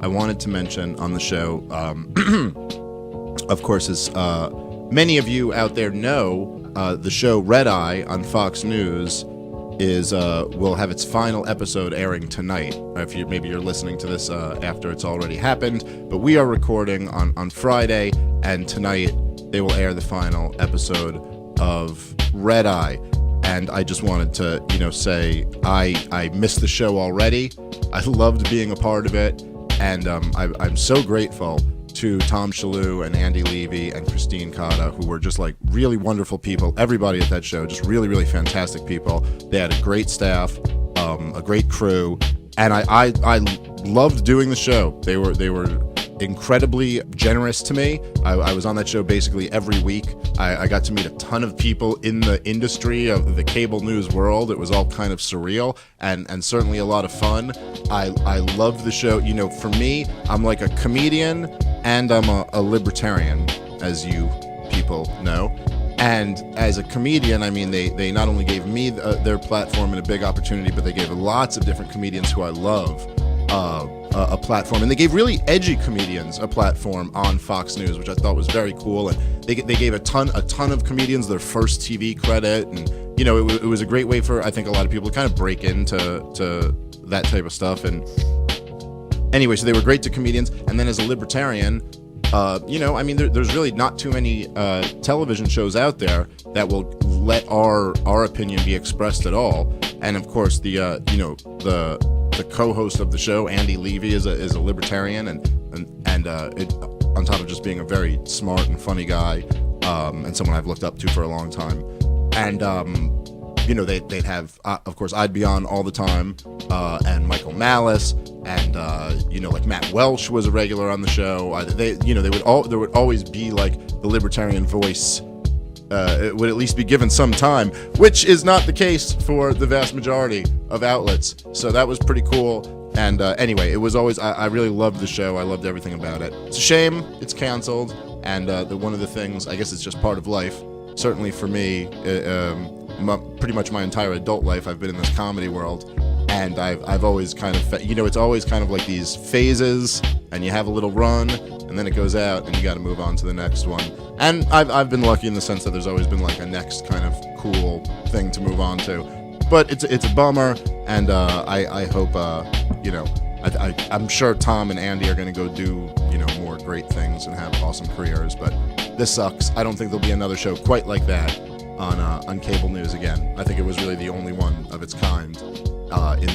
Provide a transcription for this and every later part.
I wanted to mention on the show, of course, as many of you out there know, the show Red Eye on Fox News will have its final episode airing tonight. If maybe you're listening to this after it's already happened, but we are recording on Friday, and tonight they will air the final episode of Red Eye. And I just wanted to, say I missed the show already. I loved being a part of it, and I'm so grateful to Tom Shalhoub and Andy Levy and Christine Cotta, who were just like really wonderful people. Everybody at that show, just really, really fantastic people. They had a great staff, a great crew, and I loved doing the show. They were incredibly generous to me. I was on that show basically every week. I got to meet a ton of people in the industry of the cable news world. It was all kind of surreal and certainly a lot of fun. I loved the show. For me, I'm like a comedian and I'm a libertarian, as you people know. And as a comedian, I mean, they not only gave me their platform and a big opportunity, but they gave lots of different comedians who I love a platform, and they gave really edgy comedians a platform on Fox News, which I thought was very cool. And they gave a ton of comedians their first TV credit, and it was a great way for, I think, a lot of people to kind of break into that type of stuff. And anyway, so they were great to comedians. And then as a libertarian, there's really not too many television shows out there that will let our opinion be expressed at all. And of course, the co-host of the show, Andy Levy, is a libertarian, and on top of just being a very smart and funny guy, and someone I've looked up to for a long time. And they'd have, of course, I'd be on all the time, and Michael Malice, and like Matt Welsh was a regular on the show. There would always be like the libertarian voice. It would at least be given some time, which is not the case for the vast majority of outlets. So that was pretty cool. And anyway, it was always, I really loved the show. I loved everything about it. It's a shame it's canceled. And one of the things, I guess it's just part of life. Certainly for me, pretty much my entire adult life, I've been in this comedy world. And I've always kind of, it's always kind of like these phases, and you have a little run, and then it goes out, and you got to move on to the next one. And I've been lucky in the sense that there's always been like a next kind of cool thing to move on to. But it's a bummer, and I hope I'm sure Tom and Andy are going to go do more great things and have awesome careers. But this sucks. I don't think there'll be another show quite like that on cable news again. I think it was really the only one of its kind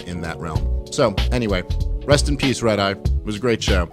in that realm. So anyway, rest in peace, Red Eye. It was a great show.